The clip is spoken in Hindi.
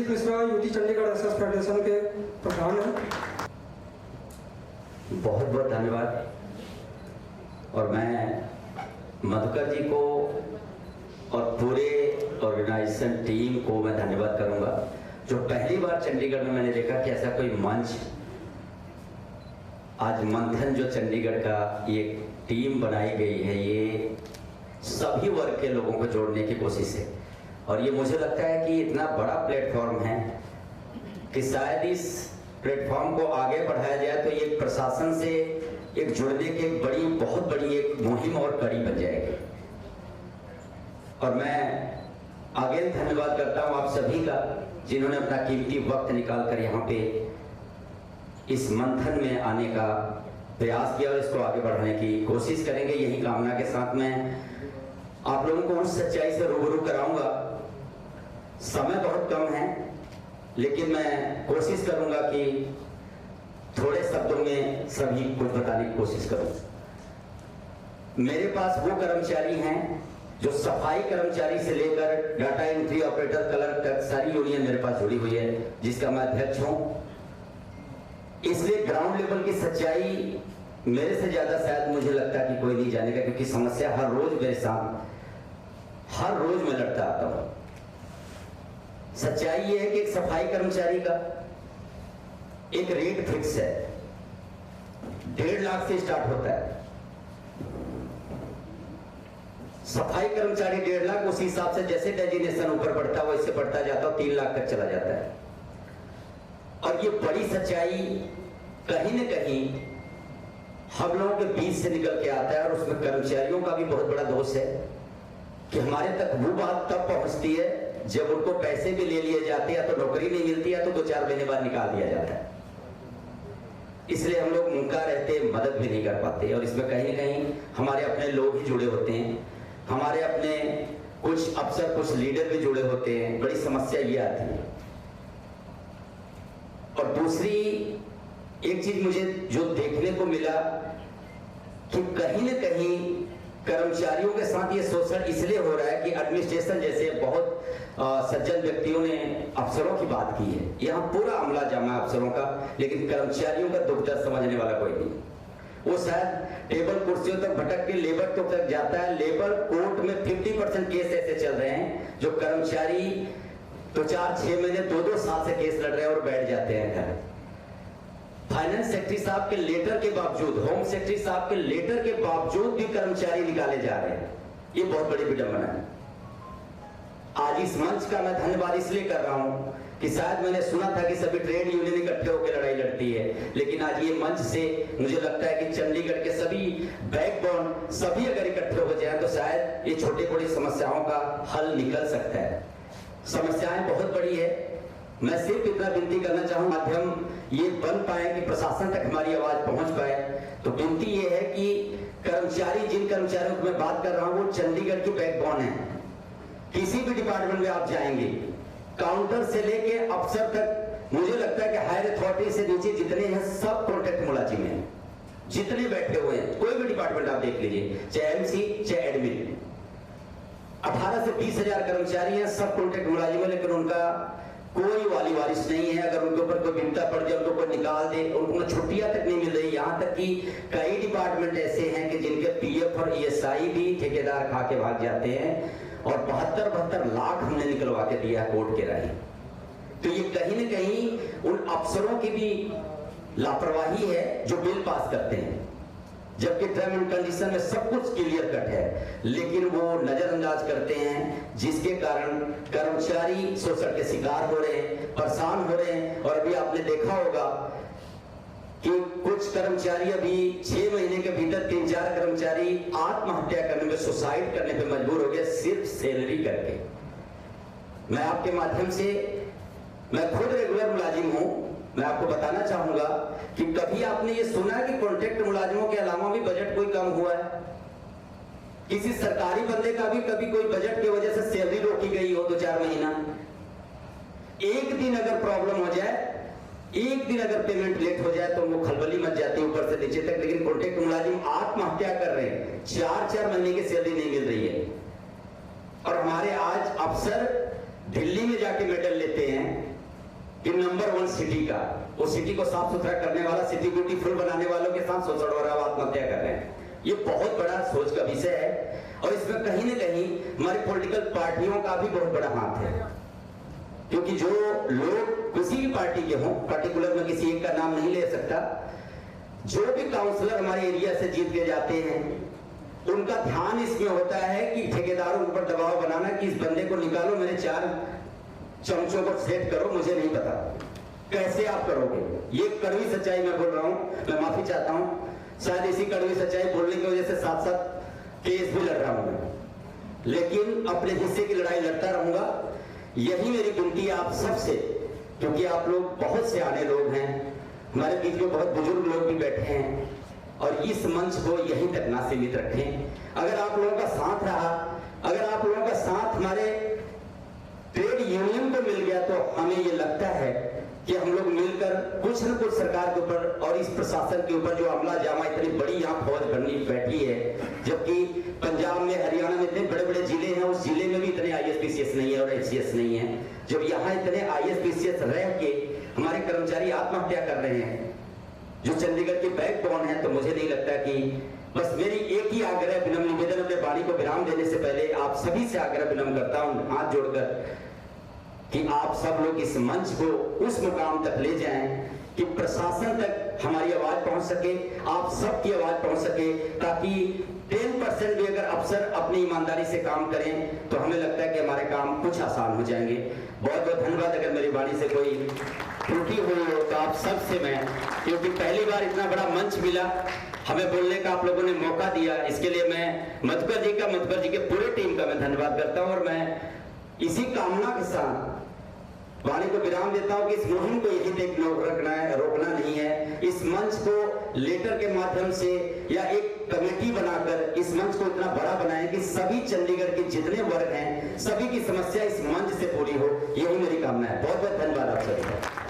Abhijit Mishra UT Chandigarh SS federation के प्रधान हैं। बहुत बहुत धन्यवाद। और मैं मधुकर जी को और पूरे ऑर्गेनाइजेशन टीम को मैं धन्यवाद करूंगा, जो पहली बार चंडीगढ़ में मैंने देखा कि ऐसा कोई मंच, आज मंथन जो चंडीगढ़ का ये टीम बनाई गई है, ये सभी वर्ग के लोगों को जोड़ने की कोशिश है। और ये मुझे लगता है कि इतना बड़ा प्लेटफॉर्म है कि शायद इस प्लेटफॉर्म को आगे बढ़ाया जाए तो ये प्रशासन से एक जुड़ने की एक बड़ी, बहुत बड़ी एक मुहिम और कड़ी बन जाएगी। और मैं आगे धन्यवाद करता हूं आप सभी का, जिन्होंने अपना कीमती वक्त निकालकर यहाँ पे इस मंथन में आने का प्रयास किया और इसको आगे बढ़ाने की कोशिश करेंगे। यही कामना के साथ मैं आप लोगों को उस सच्चाई से रूबरू कराऊंगा। समय बहुत कम है, लेकिन मैं कोशिश करूंगा कि थोड़े शब्दों में सभी कुछ बताने की कोशिश करूं। मेरे पास वो कर्मचारी हैं जो सफाई कर्मचारी से लेकर डाटा एंट्री ऑपरेटर, क्लर्क तक सारी यूनियन मेरे पास जुड़ी हुई है, जिसका मैं अध्यक्ष हूं। इसलिए ग्राउंड लेवल की सच्चाई मेरे से ज्यादा शायद मुझे लगता है कि कोई नहीं जानेगा, क्योंकि समस्या हर रोज मेरे साथ, हर रोज मैं लड़ता आता हूं। सच्चाई ये है कि एक सफाई कर्मचारी का एक रेट फिक्स है, 1.5 लाख से स्टार्ट होता है। सफाई कर्मचारी 1.5 लाख, उसी हिसाब से जैसे डेजिग्नेशन ऊपर बढ़ता है वैसे बढ़ता जाता है, 3 लाख तक चला जाता है। और ये बड़ी सच्चाई कहीं न कहीं हम लोगों के बीच से निकल के आता है, और उसमें कर्मचारियों का भी बहुत बड़ा दोष है कि हमारे तक वो बात तब पहुंचती है जब उनको पैसे भी ले लिए जाते हैं, या तो नौकरी नहीं मिलती है, तो 2-4 महीने बाद निकाल दिया जाता है। इसलिए हम लोग मुंका रहते, मदद भी नहीं कर पाते। और इसमें कहीं न कहीं हमारे अपने लोग ही जुड़े होते हैं, हमारे अपने कुछ अफसर, कुछ लीडर भी जुड़े होते हैं। बड़ी समस्या ये आती है। और दूसरी एक चीज मुझे जो देखने को मिला कि कहीं न कहीं कर्मचारियों के साथ ये शोषण इसलिए हो रहा है कि एडमिनिस्ट्रेशन जैसे बहुत सज्जन व्यक्तियों ने अफसरों की बात की है, यहाँ पूरा अमला जमा है अफसरों का, लेकिन कर्मचारियों का दुख दर्द समझने वाला कोई नहीं। वो शायद टेबल कुर्सियों तक भटक के लेबर तो तक जाता है। लेबर कोर्ट में 50% केस ऐसे चल रहे हैं जो कर्मचारी तो 4-6 महीने 2-2 साल से केस लड़ रहे हैं और बैठ जाते हैं घर। फाइनेंस सेक्रेटरी साहब के लेटर के बावजूद, होम सेक्रेटरी साहब के लेटर के बावजूद भी कर्मचारी निकाले जा रहे हैं। ये बहुत बड़ी विडंबना है। आज इस मंच का मैं धन्यवाद इसलिए कर रहा हूं कि शायद मैंने सुना था कि सभी ट्रेड यूनियन इकट्ठे होकर लड़ाई लड़ती है, लेकिन आज ये मंच से मुझे लगता है कि चंडीगढ़ के सभी बैकबोन सभी अगर इकट्ठे हो जाए तो शायद ये छोटी बड़ी समस्याओं का हल निकल सकता है। समस्याएं बहुत बड़ी है। मैं सिर्फ इतना विनती करना चाहूँ, माध्यम ये बन पाए कि प्रशासन तक हमारी आवाज पहुंच पाए, तो विनती ये है कि कर्मचारी, जिन कर्मचारियों की मैं बात कर रहा हूँ, वो चंडीगढ़ की बैकबोन है। किसी भी डिपार्टमेंट में आप जाएंगे, काउंटर से लेके अफसर तक, मुझे लगता है कि हायर अथॉरिटी से नीचे जितने हैं सब कॉन्ट्रैक्ट मुलाजिम हैं, जितने बैठे हुए हैं। कोई भी डिपार्टमेंट आप देख लीजिए, चाहे एमसी चाहे एडमिन, 18 से 20 हजार कर्मचारी हैं, सब कॉन्ट्रैक्ट मुलाजिम है, लेकिन उनका कोई वाली वारिस नहीं है। अगर उनके ऊपर कोई विपदा पड़ जाए, उनको कोई निकाल दे, उनको छुट्टियां तक नहीं मिल रही। यहाँ तक कि कई डिपार्टमेंट ऐसे हैं कि जिनके पीएफ और ईएसआई भी ठेकेदार खा के भाग जाते हैं, और 72 लाख हमने निकलवा के दिया कोर्ट के राही। तो ये कहीं न कहीं उन अफसरों की भी लापरवाही है जो बिल पास करते हैं, जबकि टर्म एंड कंडीशन में सब कुछ क्लियर कट है, लेकिन वो नजरअंदाज करते हैं, जिसके कारण कर्मचारी शोषण के शिकार हो रहे हैं, परेशान हो रहे हैं। और अभी आपने देखा होगा कि कुछ कर्मचारी अभी 6 महीने के भीतर 3-4 कर्मचारी आत्महत्या करने में, सुसाइड करने पे मजबूर हो गए, सिर्फ सैलरी करके। मैं आपके माध्यम से, मैं खुद रेगुलर मुलाजिम हूं, मैं आपको बताना चाहूंगा कि कभी आपने ये सुना कि कॉन्ट्रैक्ट मुलाजिमों के अलावा भी बजट कोई कम हुआ है? किसी सरकारी बंदे का भी कभी कोई बजट की वजह से सैलरी रोकी गई हो 2-4 महीना? एक दिन अगर प्रॉब्लम हो जाए, एक दिन अगर पेमेंट लेट हो जाए तो वो खलबली मच जाती है ऊपर से नीचे तक। लेकिन कॉन्ट्रैक्ट मुलाजिम आत्महत्या कर रहे हैं, 4-4 महीने की सैलरी नहीं मिल रही है। और हमारे आज अफसर दिल्ली में जाके मेडल लेते हैं, कि नंबर 1 सिटी का, उस सिटी को साफ सुथरा करने वाला, सिटी ब्यूटीफुल बनाने वालों के साथ शोषण हो रहा है, आत्महत्या कर रहे हैं। ये बहुत बड़ा सोच का विषय है और इसमें कहीं न कहीं हमारी पॉलिटिकल पार्टियों का भी बहुत बड़ा हाथ है, क्योंकि जो लोग किसी भी पार्टी के हों, पर्टिकुलर में किसी एक का नाम नहीं ले सकता, जो भी काउंसलर हमारे एरिया से जीत के जाते हैं उनका ध्यान इसमें होता है कि ठेकेदारों के ऊपर दबाव बनाना कि इस बंदे को निकालो, मेरे 4 चमचों को सेट करो, मुझे नहीं पता कैसे आप करोगे। ये कड़वी सच्चाई मैं बोल रहा हूं, मैं माफी चाहता हूं, शायद इसी कड़वी सच्चाई बोलने की वजह से साथ साथ केस भी लड़ रहा हूं मैं, लेकिन अपने हिस्से की लड़ाई लड़ता रहूंगा। यही मेरी विनती है आप सबसे, क्योंकि आप लोग बहुत से आने लोग हैं, हमारे बीच में बहुत बुजुर्ग लोग भी बैठे हैं और इस मंच को यहीं तक ना सीमित रखें। अगर आप लोगों का साथ रहा, अगर आप लोगों का साथ हमारे ट्रेड यूनियन को मिल गया, तो हमें ये लगता है कि हम लोग मिलकर कुछ न कुछ सरकार के ऊपर और इस प्रशासन के ऊपर जो अमला जामा इतनी बड़ी यहाँ फौज बननी बैठी है, जबकि पंजाब में, हरियाणा में इतने बड़े बड़े जिले हैं, उस जिले में भी इतने ISPCS नहीं है और HCS नहीं है। जब यहाँ इतने ISPCS रह के हमारे कर्मचारी आत्महत्या कर रहे हैं, जो चंडीगढ़ के बैकबोन है, तो मुझे नहीं लगता कि, बस मेरी एक ही आग्रह, विनम्र निवेदन, अपने वाणी को विराम देने से पहले आप सभी से आग्रह विनम्र करता हूं हाथ जोड़कर कि आप सब लोग इस मंच को उस मुकाम तक ले जाएं कि प्रशासन तक हमारी आवाज पहुंच सके, आप सबकी आवाज पहुंच सके, ताकि 10% भी अगर अफसर अपनी ईमानदारी से काम करें तो हमें लगता है कि हमारे काम कुछ आसान हो जाएंगे। बहुत बहुत धन्यवाद। अगर मेरी वाणी से कोई त्रुटि हुई हो तो आप सबसे मैं, क्योंकि पहली बार इतना बड़ा मंच मिला, हमें बोलने का आप लोगों ने मौका दिया, इसके लिए मैं मधुकर जी के पूरे टीम का मैं धन्यवाद करता हूं और मैं इसी कामना के साथ वाणी को विराम देता हूं कि इस मुहिम को यही तक रोकना नहीं है। इस मंच को लेटर के माध्यम से या एक कमेटी बनाकर इस मंच को इतना बड़ा बनाएं कि सभी चंडीगढ़ के जितने वर्ग हैं, सभी की समस्या इस मंच से पूरी हो, यही मेरी कामना है। बहुत बहुत धन्यवाद आप सभी का।